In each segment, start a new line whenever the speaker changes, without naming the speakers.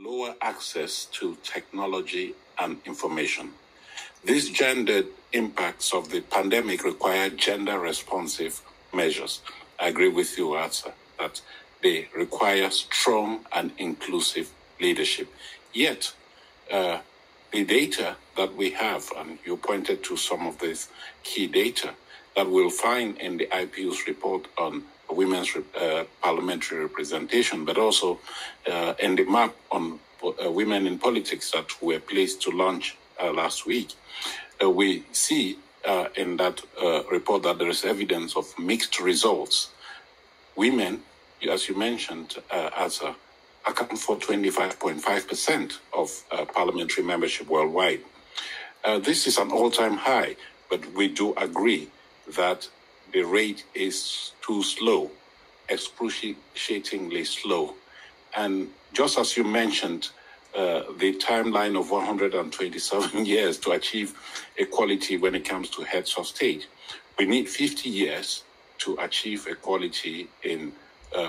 lower access to technology and information. These gendered impacts of the pandemic require gender-responsive measures. I agree with you, Arthur, that they require strong and inclusive leadership. Yet, the data that we have, and you pointed to some of these key data that we'll find in the IPU's report on women's parliamentary representation, but also in the map on women in politics that we're pleased to launch last week. We see in that report that there is evidence of mixed results. Women, as you mentioned, account for 25.5% of parliamentary membership worldwide. This is an all-time high, but we do agree that the rate is too slow, excruciatingly slow. And just as you mentioned, the timeline of 127 years to achieve equality when it comes to heads of state, we need 50 years to achieve equality in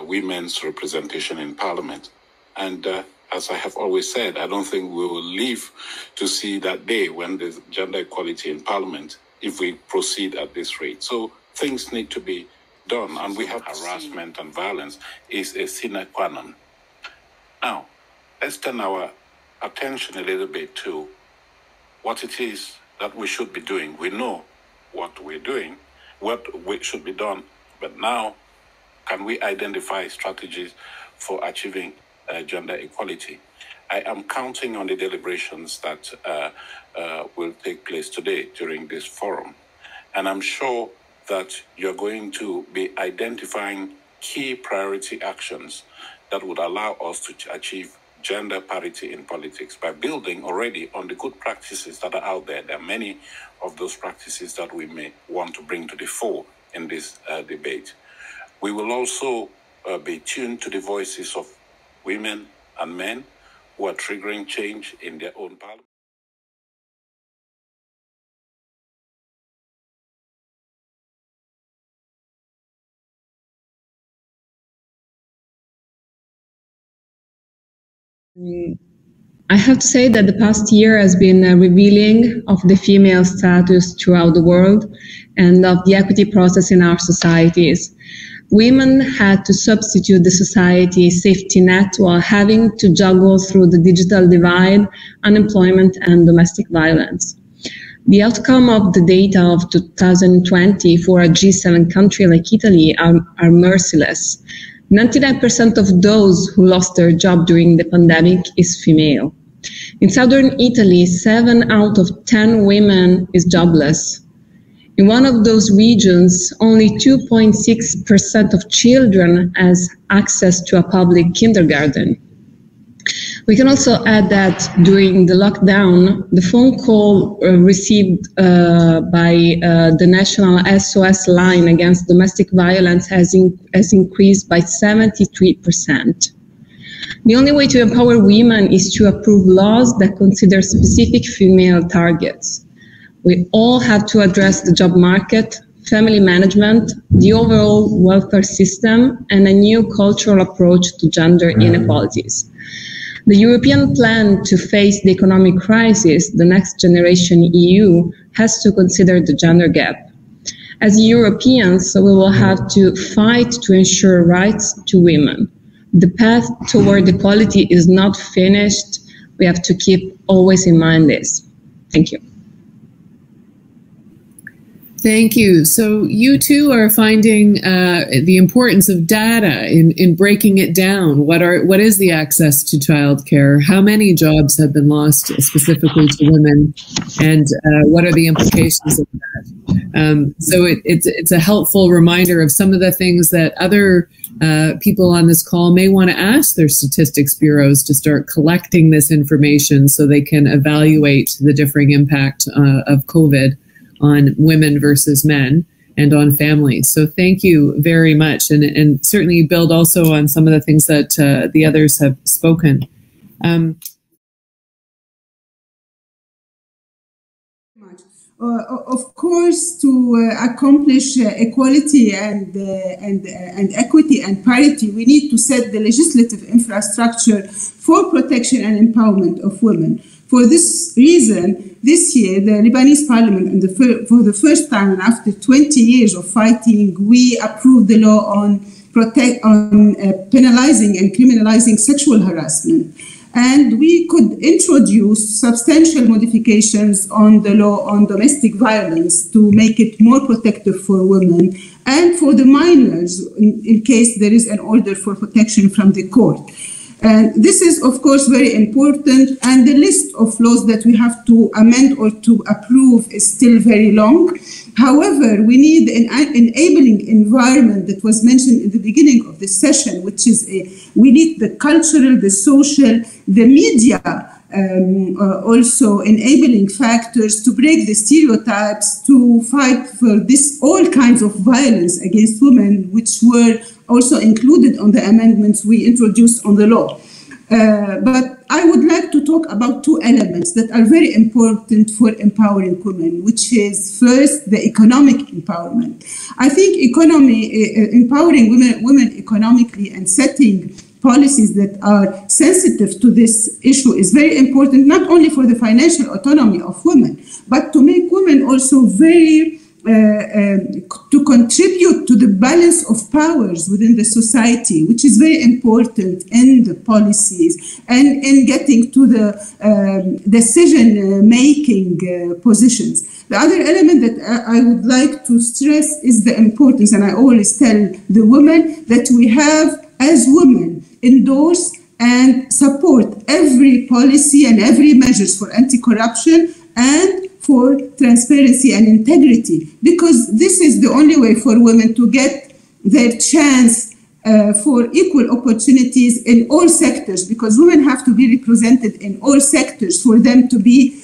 women's representation in parliament. And as I have always said, I don't think we will live to see that day when there's gender equality in parliament if we proceed at this rate. So things need to be done, and we have harassment and violence is a sine qua non. Now, let's turn our attention a little bit to what it is that we should be doing. We know what we're doing, what should be done, but now can we identify strategies for achieving gender equality? I am counting on the deliberations that will take place today during this forum. And I'm sure that you're going to be identifying key priority actions that would allow us to achieve gender parity in politics by building already on the good practices that are out there. There are many of those practices that we may want to bring to the fore in this debate. We will also be tuned to the voices of women and men who are triggering change in their own parliament.
I have to say that the past year has been revealing of the female status throughout the world and of the equity process in our societies. Women had to substitute the society safety net while having to juggle through the digital divide, unemployment, and domestic violence. The outcome of the data of 2020 for a G7 country like Italy are merciless. 99% of those who lost their job during the pandemic is female. In southern Italy, 7 out of 10 women is jobless. In one of those regions, only 2.6% of children has access to a public kindergarten. We can also add that during the lockdown, the phone call received by the National SOS line against domestic violence has increased by 73%. The only way to empower women is to approve laws that consider specific female targets. We all have to address the job market, family management, the overall welfare system, and a new cultural approach to gender inequalities. The European plan to face the economic crisis, the Next Generation EU, has to consider the gender gap. As Europeans, we will have to fight to ensure rights to women. The path toward equality is not finished. We have to keep always in mind this. Thank you.
Thank you. So you too are finding the importance of data in breaking it down. What is the access to childcare? How many jobs have been lost specifically to women, and what are the implications of that? So it's a helpful reminder of some of the things that other people on this call may want to ask their statistics bureaus to start collecting this information so they can evaluate the differing impact of COVID on women versus men and on families. So thank you very much. And certainly build also on some of the things that the others have spoken.
Of course, to accomplish equality and equity and parity, we need to set the legislative infrastructure for protection and empowerment of women. For this reason, this year, the Lebanese parliament, for the first time and after 20 years of fighting, we approved the law on penalizing and criminalizing sexual harassment. And we could introduce substantial modifications on the law on domestic violence to make it more protective for women and for the minors in case there is an order for protection from the court. And this is, of course, very important. And the list of laws that we have to amend or to approve is still very long. However, we need an enabling environment that was mentioned in the beginning of this session, which is we need the cultural, the social, the media, also enabling factors to break the stereotypes, to fight for all kinds of violence against women, which were also included on the amendments we introduced on the law. But I would like to talk about two elements that are very important for empowering women, which is first the economic empowerment. I think empowering women economically and setting policies that are sensitive to this issue is very important, not only for the financial autonomy of women, but to make women also very to contribute to the balance of powers within the society, which is very important in the policies and in getting to the decision-making positions. The other element that I would like to stress is the importance, and I always tell the women that we have, as women, endorse and support every policy and every measures for anti-corruption and for transparency and integrity, because this is the only way for women to get their chance for equal opportunities in all sectors, because women have to be represented in all sectors for them to be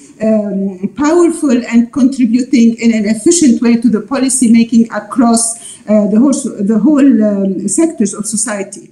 powerful and contributing in an efficient way to the policy making across the whole sectors of society.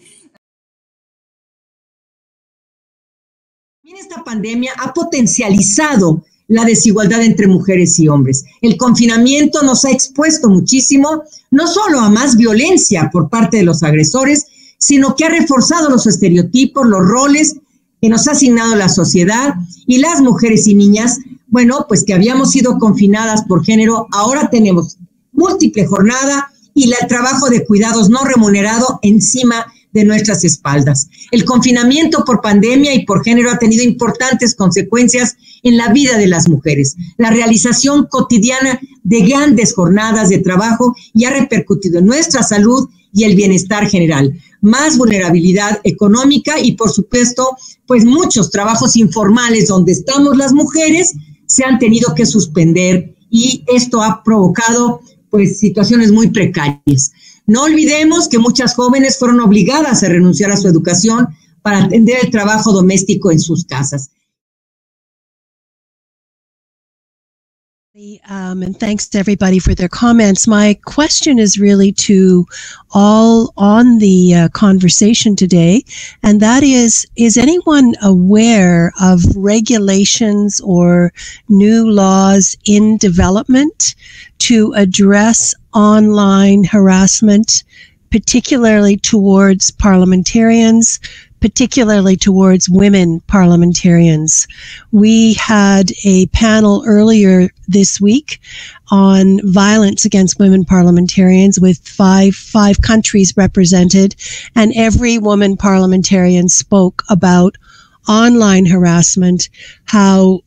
Esta pandemia ha potencializado la desigualdad entre mujeres y hombres. El confinamiento nos ha expuesto muchísimo, no solo a más violencia por parte de los agresores, sino que ha reforzado los estereotipos, los roles que nos ha asignado la sociedad, y las mujeres y niñas, bueno, pues que habíamos sido confinadas por género, ahora tenemos múltiple jornada y el trabajo de cuidados no remunerado encima de nuestras espaldas. El confinamiento por pandemia y por género ha tenido importantes consecuencias en la vida de las mujeres. La realización cotidiana de grandes jornadas de trabajo y ha repercutido en nuestra salud y el bienestar general. Más vulnerabilidad económica y, por supuesto, pues muchos trabajos informales donde estamos las mujeres se han tenido que suspender, y esto ha provocado pues situaciones muy precarias. No olvidemos que muchas jóvenes fueron obligadas a renunciar a su educación para atender el trabajo doméstico en sus casas.
And thanks to everybody for their comments. My question is really to all on the conversation today, and that is anyone aware of regulations or new laws in development to address online harassment, particularly towards parliamentarians, particularly towards women parliamentarians? We had a panel earlier this week on violence against women parliamentarians with five countries represented, and every woman parliamentarian spoke about online harassment, how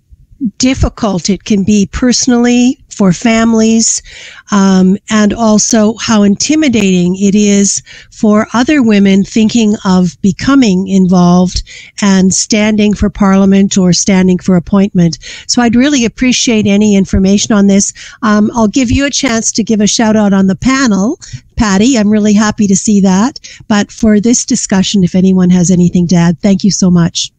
difficult it can be personally for families, and also how intimidating it is for other women thinking of becoming involved and standing for parliament or standing for appointment. So I'd really appreciate any information on this. I'll give you a chance to give a shout out on the panel, Patty. I'm really happy to see that. But for this discussion, if anyone has anything to add, thank you so much.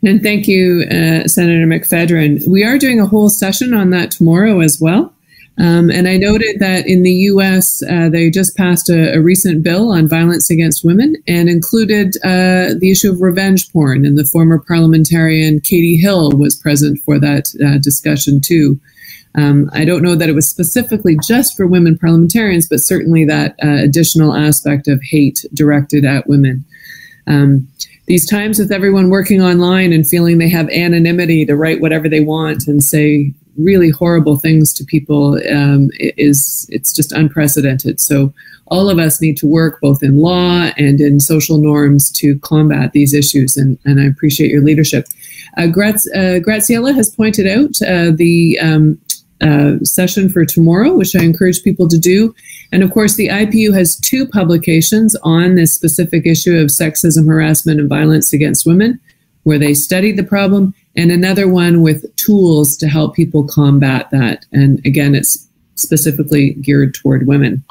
And thank you, Senator McPhedran. We are doing a whole session on that tomorrow as well. And I noted that in the U.S., they just passed a recent bill on violence against women and included the issue of revenge porn. And the former parliamentarian Katie Hill was present for that discussion, too. I don't know that it was specifically just for women parliamentarians, but certainly that additional aspect of hate directed at women. These times with everyone working online and feeling they have anonymity to write whatever they want and say really horrible things to people, it's just unprecedented. So all of us need to work both in law and in social norms to combat these issues, and I appreciate your leadership. Graziella has pointed out the session for tomorrow, which I encourage people to do. And of course, the IPU has 2 publications on this specific issue of sexism, harassment, and violence against women, where they studied the problem, and another one with tools to help people combat that. And again, it's specifically geared toward women.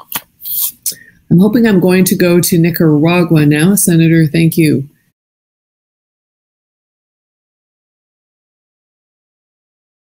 I'm hoping I'm going to go to Nicaragua now. Senator, thank you.